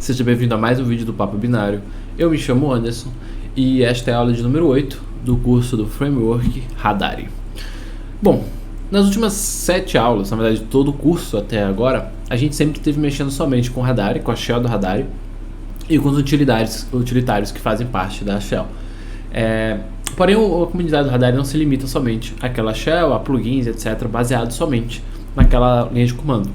Seja bem-vindo a mais um vídeo do Papo Binário. Eu me chamo Anderson e esta é a aula de número 8 do curso do Framework Radari. Bom, nas últimas 7 aulas, na verdade todo o curso até agora, a gente sempre esteve mexendo somente com o Radari, com a shell do Radari e com os utilitários que fazem parte da shell. Porém, a comunidade do Radari não se limita somente àquela shell, a plugins, etc., baseado somente naquela linha de comando.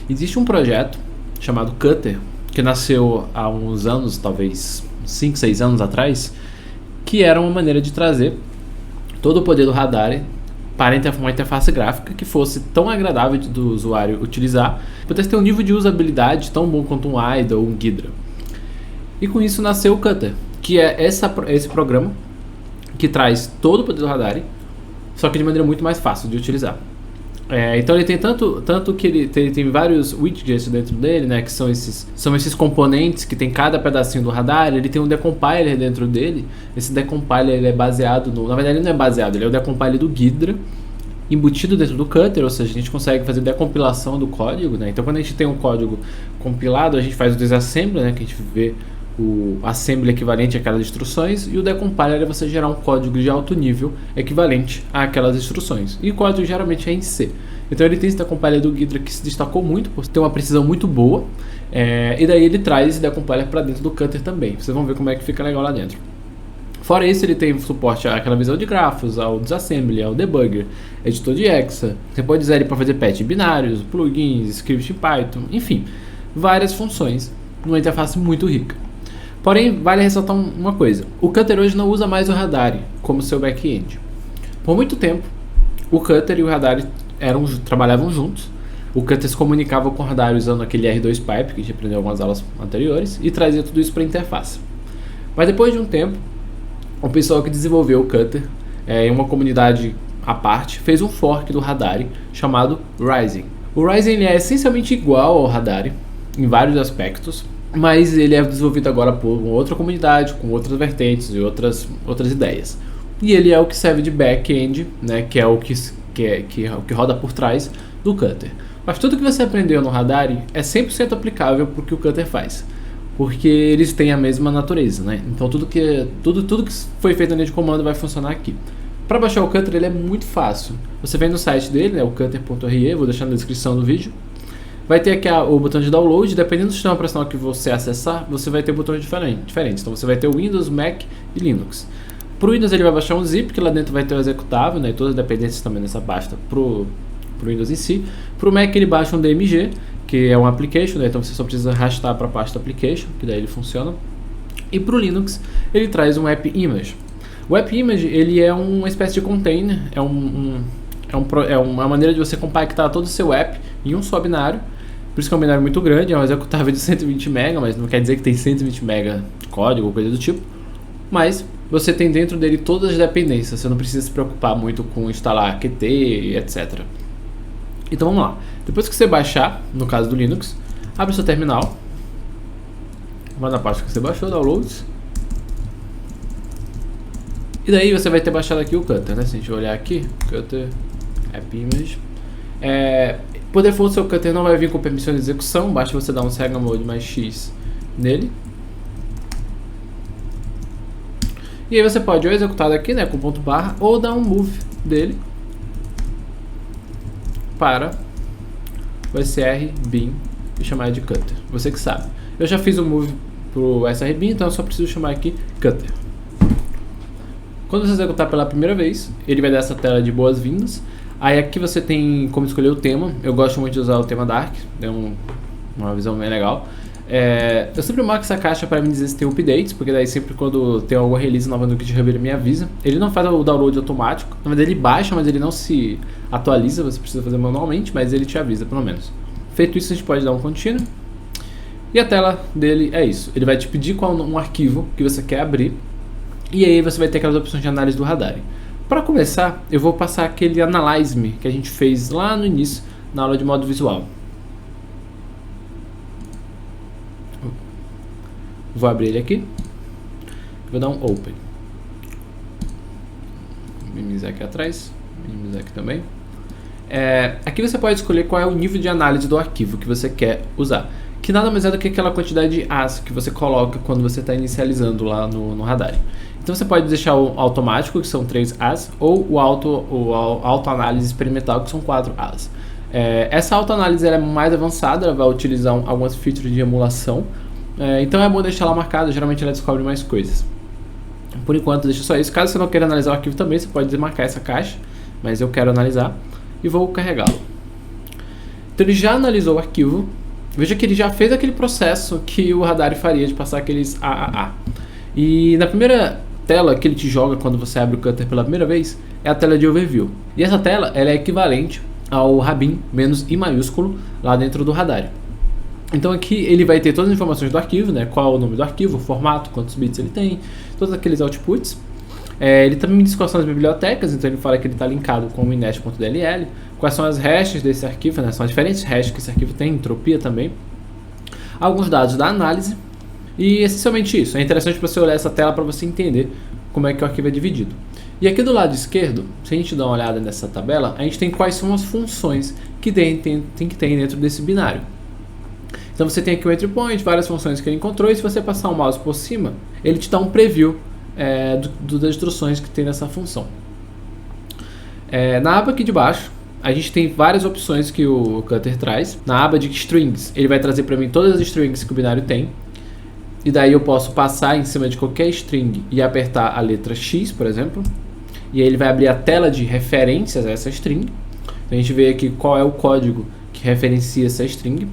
Existe um projeto chamado Cutter, que nasceu há uns anos, talvez 5, 6 anos atrás, que era uma maneira de trazer todo o poder do Radari para uma interface gráfica que fosse tão agradável do usuário utilizar, pudesse ter um nível de usabilidade tão bom quanto um IDA ou um Ghidra. E com isso nasceu o Cutter, que é esse programa que traz todo o poder do Radari, só que de maneira muito mais fácil de utilizar. Então ele tem tanto que ele tem vários widgets dentro dele, né, que são esses componentes que tem cada pedacinho do Radari. Ele tem um decompiler dentro dele. Esse decompiler ele é baseado na verdade ele não é baseado, ele é o decompiler do Ghidra embutido dentro do Cutter, ou seja, a gente consegue fazer decompilação do código, né? Então quando a gente tem um código compilado, a gente faz o disassembly, né, que a gente vê o assembly equivalente àquelas instruções, e o decompiler é você gerar um código de alto nível equivalente àquelas instruções, e o código geralmente é em C. Então ele tem esse decompiler do Ghidra que se destacou muito por ter uma precisão muito boa, e daí ele traz esse decompiler para dentro do Cutter também. Vocês vão ver como é que fica legal lá dentro. Fora isso, ele tem suporte àquela visão de grafos, ao disassembly, ao debugger, editor de hexa. Você pode usar ele para fazer patch binários, plugins, script em Python, enfim, várias funções numa interface muito rica. Porém, vale ressaltar uma coisa: o Cutter hoje não usa mais o Radari como seu back-end. Por muito tempo, o Cutter e o Radari trabalhavam juntos. O Cutter se comunicava com o Radari usando aquele R2 Pipe, que a gente aprendeu em algumas aulas anteriores, e trazia tudo isso para a interface. Mas depois de um tempo, o pessoal que desenvolveu o Cutter, em uma comunidade à parte, fez um fork do Radari chamado Rising. O Rising ele é essencialmente igual ao Radari em vários aspectos, mas ele é desenvolvido agora por uma outra comunidade, com outras vertentes e outras ideias. E ele é o que serve de back-end, né, que é o que roda por trás do Cutter. Mas tudo que você aprendeu no Radari é 100% aplicável para o que o Cutter faz, porque eles têm a mesma natureza, né? Então tudo que foi feito na linha de comando vai funcionar aqui. Para baixar o Cutter ele é muito fácil. Você vem no site dele, né, o cutter.re, vou deixar na descrição do vídeo. Vai ter aqui o botão de download. Dependendo do sistema operacional que você acessar, você vai ter botões diferentes. Então você vai ter o Windows, Mac e Linux. Para o Windows ele vai baixar um zip, que lá dentro vai ter o executável, né, e todas as dependências também nessa pasta para o Windows em si. Para o Mac ele baixa um DMG, que é um application, né, então você só precisa arrastar para a pasta application, que daí ele funciona. E para o Linux ele traz um app image. O app image ele é uma espécie de container, é uma maneira de você compactar todo o seu app em um só binário. Por isso que é um binário muito grande, é um executável de 120 MB, mas não quer dizer que tem 120 MB de código ou coisa do tipo. Mas você tem dentro dele todas as dependências, você não precisa se preocupar muito com instalar Qt e etc. Então vamos lá. Depois que você baixar, no caso do Linux, abre o seu terminal, vai na parte que você baixou, downloads. E daí você vai ter baixado aqui o Cutter, né? Se a gente olhar aqui, Cutter, App Image. Por default, seu Cutter não vai vir com permissão de execução, basta você dar um Sega Mode mais X nele. E aí você pode ou executar daqui, né, com ponto barra, ou dar um move dele para o SR-bin e chamar de Cutter. Você que sabe. Eu já fiz o move pro SR-bin, então eu só preciso chamar aqui Cutter. Quando você executar pela primeira vez, ele vai dar essa tela de boas-vindas. Aí aqui você tem como escolher o tema. Eu gosto muito de usar o tema Dark, é uma visão bem legal. Eu sempre marco essa caixa para me dizer se tem updates, porque daí sempre quando tem alguma release nova no GitHub ele me avisa. Ele não faz o download automático, na verdade ele baixa, mas ele não se atualiza, você precisa fazer manualmente, mas ele te avisa pelo menos. Feito isso, a gente pode dar um continue. E a tela dele é isso, ele vai te pedir qual um arquivo que você quer abrir, e aí você vai ter aquelas opções de análise do Radari. Para começar, eu vou passar aquele Analyze Me que a gente fez lá no início, na aula de modo visual. Vou abrir ele aqui, vou dar um Open. Minimizar aqui atrás, minimizar aqui também. Aqui você pode escolher qual é o nível de análise do arquivo que você quer usar. que nada mais é do que aquela quantidade de As que você coloca quando você está inicializando lá no Radar. Então você pode deixar o automático, que são 3 As, ou o autoanálise experimental, que são 4 As. Essa autoanálise é mais avançada, ela vai utilizar algumas features de emulação, então é bom deixar ela marcada, geralmente ela descobre mais coisas. Por enquanto deixa só isso. Caso você não queira analisar o arquivo também, você pode desmarcar essa caixa, mas eu quero analisar e vou carregá-lo. Então ele já analisou o arquivo. Veja que ele já fez aquele processo que o Radar faria de passar aqueles AAA. E na primeira tela que ele te joga quando você abre o Cutter pela primeira vez é a tela de Overview. E essa tela ela é equivalente ao Rabin menos I maiúsculo lá dentro do Radar. Então aqui ele vai ter todas as informações do arquivo, né? Qual é o nome do arquivo, o formato, quantos bits ele tem, todos aqueles outputs. Ele também me diz quais são as bibliotecas, então ele fala que ele está linkado com o inet.dll, quais são as hashes desse arquivo, né? São as diferentes hashes que esse arquivo tem, entropia também, alguns dados da análise, e essencialmente isso. É interessante você olhar essa tela para você entender como é que o arquivo é dividido. E aqui do lado esquerdo, se a gente dá uma olhada nessa tabela, a gente tem quais são as funções que tem que ter dentro desse binário. Então você tem aqui o entry point, várias funções que ele encontrou, e se você passar o mouse por cima, ele te dá um preview das instruções que tem nessa função. Na aba aqui de baixo, a gente tem várias opções que o Cutter traz. Na aba de strings, ele vai trazer para mim todas as strings que o binário tem. E daí eu posso passar em cima de qualquer string e apertar a letra X, por exemplo. E aí ele vai abrir a tela de referências a essa string. Então a gente vê aqui qual é o código que referencia essa string.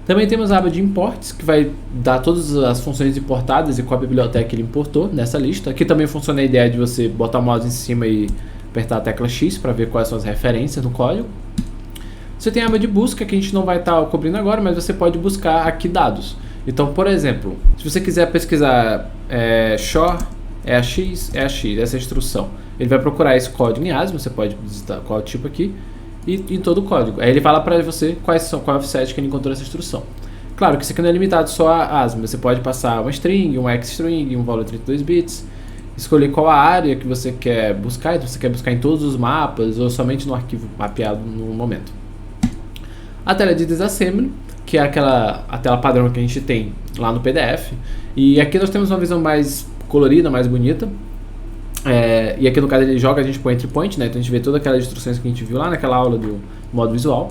Também temos a aba de imports, que vai dar todas as funções importadas e qual a biblioteca que ele importou nessa lista. Aqui também funciona a ideia de você botar o mouse em cima e apertar a tecla X para ver quais são as referências no código. Você tem a aba de busca, que a gente não vai estar cobrindo agora, mas você pode buscar aqui dados. Então, por exemplo, se você quiser pesquisar shor, EAX, essa instrução, ele vai procurar esse código em ASM, você pode visitar qual é o tipo aqui, e em todo o código. Aí ele fala para você qual é o offset que ele encontrou essa instrução. Claro que isso aqui não é limitado só a ASM, você pode passar uma string, um X-string, um valor de 32 bits, escolher qual a área que você quer buscar, então você quer buscar em todos os mapas ou somente no arquivo mapeado no momento. A tela de disassembly, que é a tela padrão que a gente tem lá no PDF, e aqui nós temos uma visão mais colorida, mais bonita. E aqui no caso ele joga a gente para o entry point, né? Então a gente vê todas aquelas instruções que a gente viu lá naquela aula do modo visual.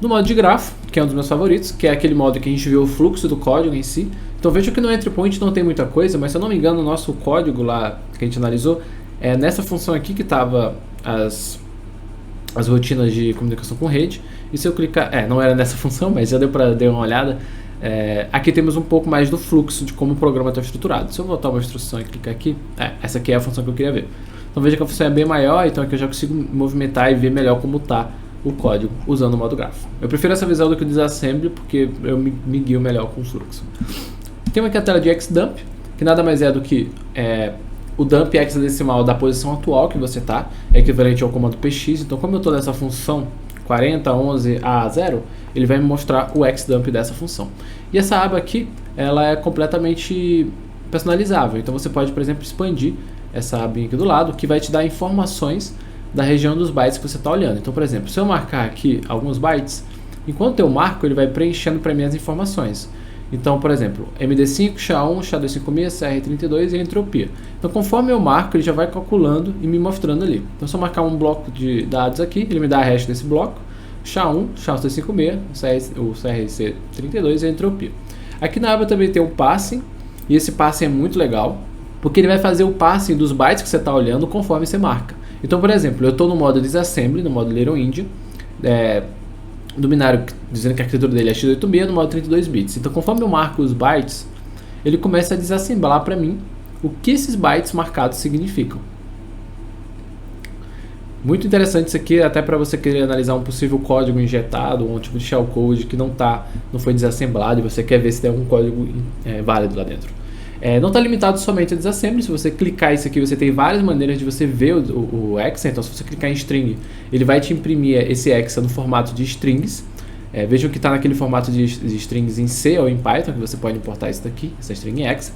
No modo de grafo, que é um dos meus favoritos, que é aquele modo que a gente vê o fluxo do código em si. Então veja que no entry point não tem muita coisa, mas se eu não me engano o nosso código lá que a gente analisou é nessa função aqui que estava as rotinas de comunicação com rede. E se eu clicar, não era nessa função, mas já deu para dar uma olhada. Aqui temos um pouco mais do fluxo de como o programa está estruturado. Se eu voltar uma instrução e clicar aqui, essa aqui é a função que eu queria ver. Então veja que a função é bem maior, então aqui eu já consigo movimentar e ver melhor como está o código usando o modo grafo. Eu prefiro essa visão do que o disassembly, porque eu me guio melhor com o fluxo. Temos aqui a tela de xdump, que nada mais é do que o dump hexadecimal da posição atual que você está, é equivalente ao comando px. Então como eu estou nessa função 4011A0, ele vai me mostrar o xdump dessa função. E essa aba aqui, ela é completamente personalizável. Então você pode, por exemplo, expandir essa abinha aqui do lado, que vai te dar informações da região dos bytes que você está olhando. Então, por exemplo, se eu marcar aqui alguns bytes, enquanto eu marco, ele vai preenchendo para mim as informações. Então, por exemplo, MD5, SHA-1, SHA-256, CR32 e a entropia. Então, conforme eu marco, ele já vai calculando e me mostrando ali. Então, se eu marcar um bloco de dados aqui, ele me dá a hash desse bloco, SHA-1, SHA-256, o CRC32 e a entropia. Aqui na aba também tem o parsing, e esse parsing é muito legal, porque ele vai fazer o parsing dos bytes que você está olhando conforme você marca. Então, por exemplo, eu estou no modo disassembly, no modo Little Endian, do binário dizendo que a arquitetura dele é x86 no modo 32 bits. Então, conforme eu marco os bytes, ele começa a desassemblar para mim o que esses bytes marcados significam. Muito interessante isso aqui, até para você querer analisar um possível código injetado, um tipo de shellcode que não foi desassemblado e você quer ver se tem algum código válido lá dentro. Não está limitado somente a disassembly. Se você clicar isso aqui, você tem várias maneiras de você ver o hexa. Então, se você clicar em string, ele vai te imprimir esse hexa no formato de strings. Vejam que está naquele formato de strings em C ou em Python, que você pode importar isso daqui, essa string hexa.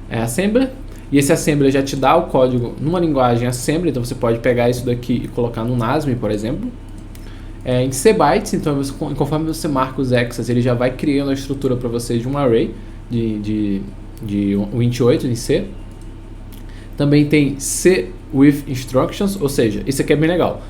Assembler. E esse assembler já te dá o código numa linguagem assembly, então você pode pegar isso daqui e colocar no NASM, por exemplo. em C bytes, então conforme você marca os hexas, ele já vai criando a estrutura para você de um array de 28 em C. Também tem C with instructions, ou seja, isso aqui é bem legal.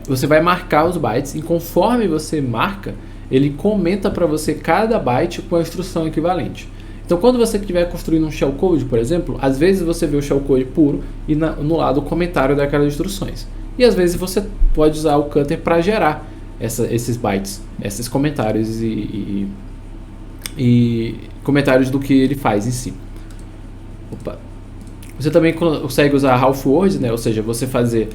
Você vai marcar os bytes e conforme você marca, ele comenta para você cada byte com a instrução equivalente. Então, quando você estiver construindo um shellcode, por exemplo, às vezes você vê o shellcode puro e no lado o comentário daquelas instruções. E às vezes você pode usar o Cutter para gerar esses bytes, esses comentários e comentários do que ele faz em si. Você também consegue usar half words, né? Ou seja, você fazer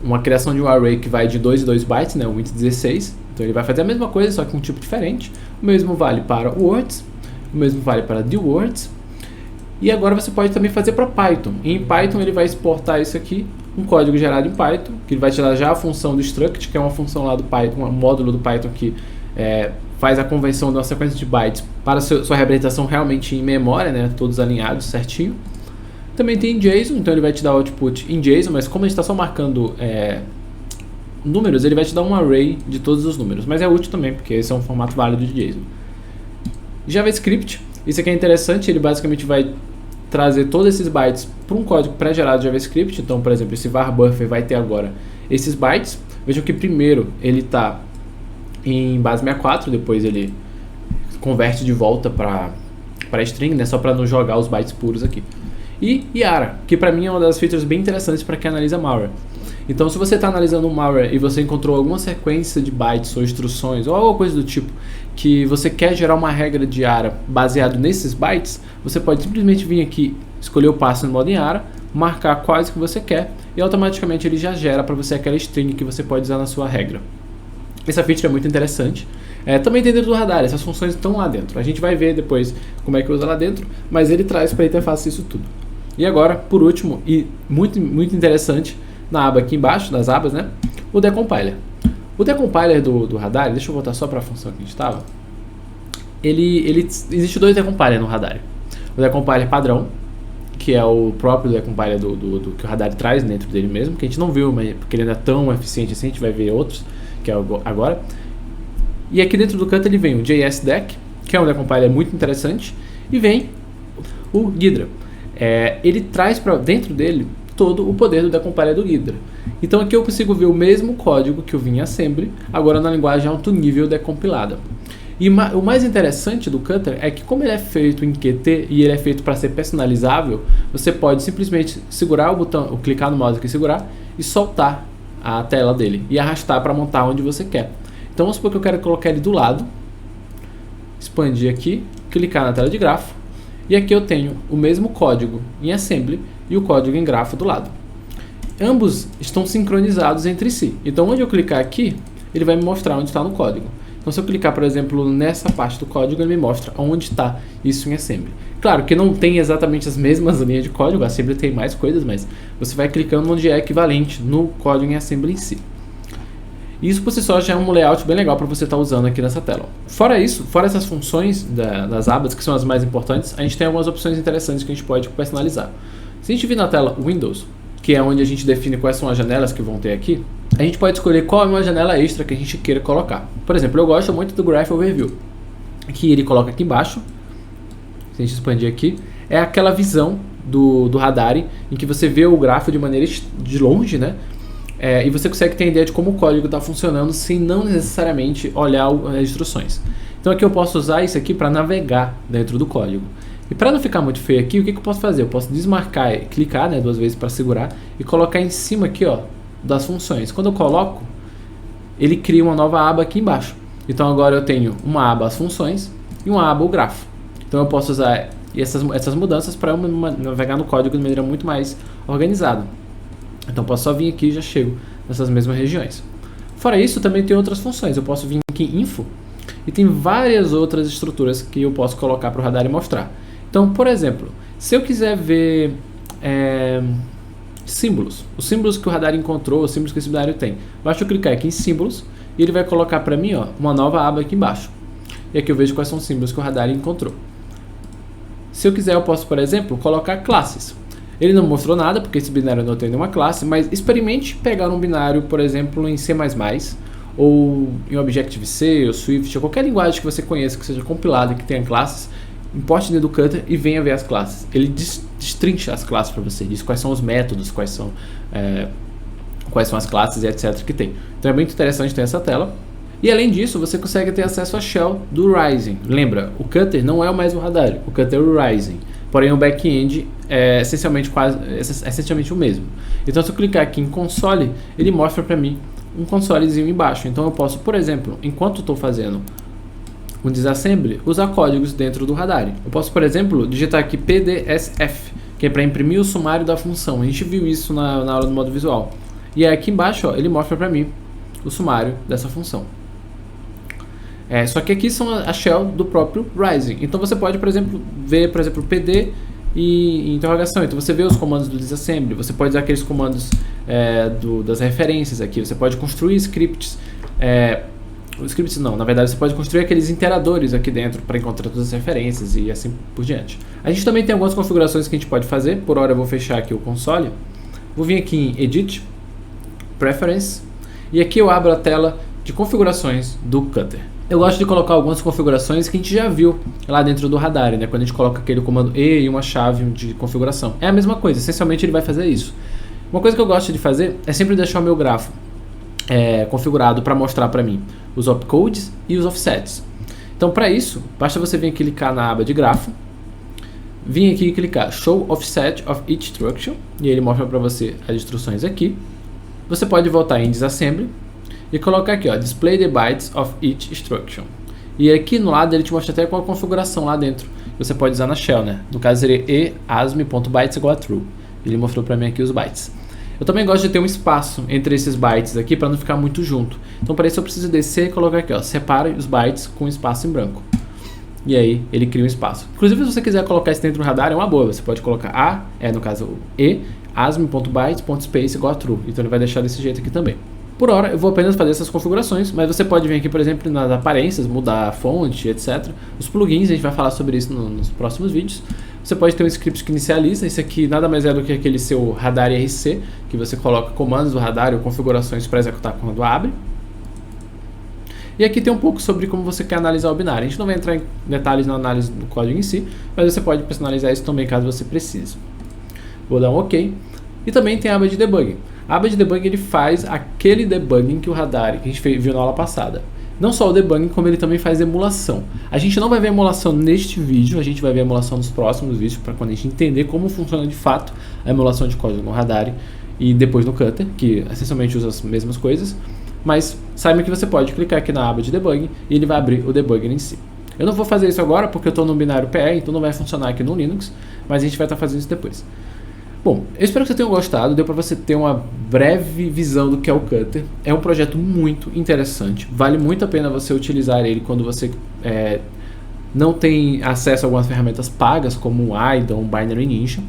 uma criação de um array que vai de 2 em 2 bytes, né? O int 16. Então ele vai fazer a mesma coisa, só que com um tipo diferente. O mesmo vale para words, o mesmo vale para dwords. E agora você pode também fazer para Python. E em Python ele vai exportar isso aqui, um código gerado em Python, que ele vai te dar já a função do struct, que é uma função lá do Python, um módulo do Python que faz a conversão de uma sequência de bytes para sua representação realmente em memória, né? Todos alinhados certinho. Também tem JSON, então ele vai te dar output em JSON, mas como a gente está só marcando números, ele vai te dar um array de todos os números, mas é útil também, porque esse é um formato válido de JSON. JavaScript, isso aqui é interessante, ele basicamente vai trazer todos esses bytes para um código pré-gerado de JavaScript. Então, por exemplo, esse var buffer vai ter agora esses bytes. Vejam que primeiro ele está em base 64, depois ele converte de volta para string, né, só para não jogar os bytes puros aqui. E Yara, que para mim é uma das features bem interessantes para quem analisa malware. Então, se você está analisando um malware e você encontrou alguma sequência de bytes ou instruções ou alguma coisa do tipo que você quer gerar uma regra de Yara baseado nesses bytes, você pode simplesmente vir aqui, escolher o passo no modo Yara, marcar quais que você quer e automaticamente ele já gera para você aquela string que você pode usar na sua regra. Essa feature é muito interessante. Também tem dentro do Radar, essas funções estão lá dentro. A gente vai ver depois como é que usa lá dentro, mas ele traz para a interface isso tudo. E agora, por último, e muito, muito interessante, na aba aqui embaixo, nas abas, né? O Decompiler. O Decompiler do Radar, deixa eu voltar só para a função que a gente estava. Existe dois Decompiler no Radar. O Decompiler padrão, que é o próprio Decompiler do que o Radar traz dentro dele mesmo, que a gente não viu, mas porque ele não é tão eficiente assim, a gente vai ver outros, que é agora. E aqui dentro do canto ele vem o JSDeck, que é um Decompiler muito interessante, e vem o Ghidra. Ele traz para dentro dele todo o poder do Decompiler do Ghidra. Então aqui eu consigo ver o mesmo código que eu vi em Assembly, agora na linguagem alto nível decompilada. E o mais interessante do Cutter é que, como ele é feito em Qt e ele é feito para ser personalizável, você pode simplesmente segurar o botão, clicar no mouse aqui e segurar, e soltar a tela dele e arrastar para montar onde você quer. Então vamos supor que eu quero colocar ele do lado, expandir aqui, clicar na tela de grafo, e aqui eu tenho o mesmo código em Assembly e o código em grafo do lado. Ambos estão sincronizados entre si. Então, onde eu clicar aqui, ele vai me mostrar onde está no código. Então, se eu clicar, por exemplo, nessa parte do código, ele me mostra onde está isso em Assembly. Claro que não tem exatamente as mesmas linhas de código, a Assembly tem mais coisas, mas você vai clicando onde é equivalente no código em Assembly em si. Isso por si só já é um layout bem legal para você estar usando aqui nessa tela. Fora isso, fora essas funções das abas, que são as mais importantes, a gente tem algumas opções interessantes que a gente pode personalizar. Se a gente vir na tela Windows, que é onde a gente define quais são as janelas que vão ter aqui, a gente pode escolher qual é uma janela extra que a gente queira colocar. Por exemplo, eu gosto muito do Graph Overview, que ele coloca aqui embaixo. Se a gente expandir aqui, é aquela visão do Radar em que você vê o grafo de maneira de longe, né? E você consegue ter ideia de como o código está funcionando sem não necessariamente olhar as instruções. Então aqui eu posso usar isso aqui para navegar dentro do código. E para não ficar muito feio aqui, o que eu posso fazer? Eu posso desmarcar, clicar, né, 2 vezes para segurar e colocar em cima aqui, ó, das funções. Quando eu coloco, ele cria uma nova aba aqui embaixo. Então agora eu tenho uma aba as funções e uma aba o grafo. Então eu posso usar essas mudanças para navegar no código de maneira muito mais organizada. Então posso só vir aqui e já chego nessas mesmas regiões. Fora isso, também tem outras funções. Eu posso vir aqui em Info e tem várias outras estruturas que eu posso colocar para o Radar e mostrar. Então, por exemplo, se eu quiser ver símbolos, os símbolos que o Radar encontrou, os símbolos que esse binário tem, basta eu clicar aqui em símbolos e ele vai colocar para mim, ó, uma nova aba aqui embaixo. E aqui eu vejo quais são os símbolos que o Radar encontrou. Se eu quiser, eu posso, por exemplo, colocar classes. Ele não mostrou nada, porque esse binário não tem nenhuma classe, mas experimente pegar um binário, por exemplo, em C++, ou em Objective-C, ou Swift, ou qualquer linguagem que você conheça, que seja compilada e que tenha classes, importe dentro do Cutter e venha ver as classes. Ele destrincha as classes para você, diz quais são os métodos, quais são as classes e etc. que tem. Então é muito interessante ter essa tela. E além disso, você consegue ter acesso à shell do Ryzen. Lembra, o Cutter não é mais o Radar, o Cutter é o Ryzen. Porém, o back-end é essencialmente o mesmo. Então, se eu clicar aqui em console, ele mostra para mim um consolezinho embaixo. Então, eu posso, por exemplo, enquanto estou fazendo um disassembly, usar códigos dentro do Radar. Eu posso, por exemplo, digitar aqui PDSF, que é para imprimir o sumário da função. A gente viu isso na aula do modo visual. E aí, aqui embaixo, ó, ele mostra para mim o sumário dessa função. Só que aqui são a shell do próprio Ryzen. Então você pode, por exemplo, ver, PD e interrogação. Então você vê os comandos do disassembly, você pode usar aqueles comandos das referências aqui. Você pode construir scripts. Scripts não, na verdade você pode construir aqueles interadores aqui dentro para encontrar todas as referências e assim por diante. A gente também tem algumas configurações que a gente pode fazer. Por hora eu vou fechar aqui o console. Vou vir aqui em Edit, Preference, e aqui eu abro a tela de configurações do Cutter. Eu gosto de colocar algumas configurações que a gente já viu lá dentro do Radar, né? Quando a gente coloca aquele comando E e uma chave de configuração. É a mesma coisa, essencialmente ele vai fazer isso. Uma coisa que eu gosto de fazer é sempre deixar o meu grafo configurado para mostrar para mim os opcodes e os offsets. Então, para isso, basta você vir aqui clicar na aba de grafo, vir aqui e clicar Show Offset of Each Instruction, e ele mostra para você as instruções aqui. Você pode voltar em Disassembly e colocar aqui, ó, Display the bytes of each instruction. E aqui no lado ele te mostra até qual a configuração lá dentro. Você pode usar na shell, né? No caso seria e_asm.bytes igual a true. Ele mostrou para mim aqui os bytes. Eu também gosto de ter um espaço entre esses bytes aqui para não ficar muito junto. Então para isso eu preciso descer e colocar aqui, ó, separe os bytes com espaço em branco. E aí ele cria um espaço. Inclusive se você quiser colocar isso dentro do Radar é uma boa. Você pode colocar no caso asm.bytes.space igual a true. Então ele vai deixar desse jeito aqui também. Por hora, eu vou apenas fazer essas configurações, mas você pode vir aqui, por exemplo, nas aparências, mudar a fonte, etc. Os plugins, a gente vai falar sobre isso nos próximos vídeos. Você pode ter um script que inicializa, esse aqui nada mais é do que aquele seu Radar RC, que você coloca comandos do Radar ou configurações para executar quando abre. E aqui tem um pouco sobre como você quer analisar o binário. A gente não vai entrar em detalhes na análise do código em si, mas você pode personalizar isso também caso você precise. Vou dar um OK. E também tem a aba de debugging. A aba de debugging ele faz aquele debugging que o Radar, que a gente viu na aula passada. Não só o debugging, como ele também faz emulação. A gente não vai ver emulação neste vídeo, a gente vai ver emulação nos próximos vídeos, para quando a gente entender como funciona de fato a emulação de código no Radar e depois no Cutter, que essencialmente usa as mesmas coisas. Mas saiba que você pode clicar aqui na aba de debugging e ele vai abrir o debugging em si. Eu não vou fazer isso agora porque eu estou no binário PE, então não vai funcionar aqui no Linux, mas a gente vai estar fazendo isso depois. Bom, eu espero que você tenha gostado, deu para você ter uma breve visão do que é o Cutter. É um projeto muito interessante, vale muito a pena você utilizar ele quando você não tem acesso a algumas ferramentas pagas, como o IDA ou o Binary Ninja,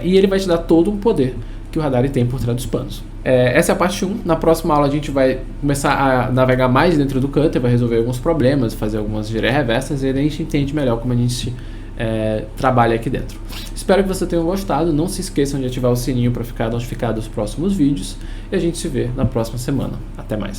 e ele vai te dar todo o poder que o Radar tem por trás dos panos. Essa é a parte 1, na próxima aula a gente vai começar a navegar mais dentro do Cutter, vai resolver alguns problemas, fazer algumas engenharias reversas e aí a gente entende melhor como a gente trabalha aqui dentro. Espero que você tenha gostado, não se esqueçam de ativar o sininho para ficar notificado dos próximos vídeos e a gente se vê na próxima semana. Até mais!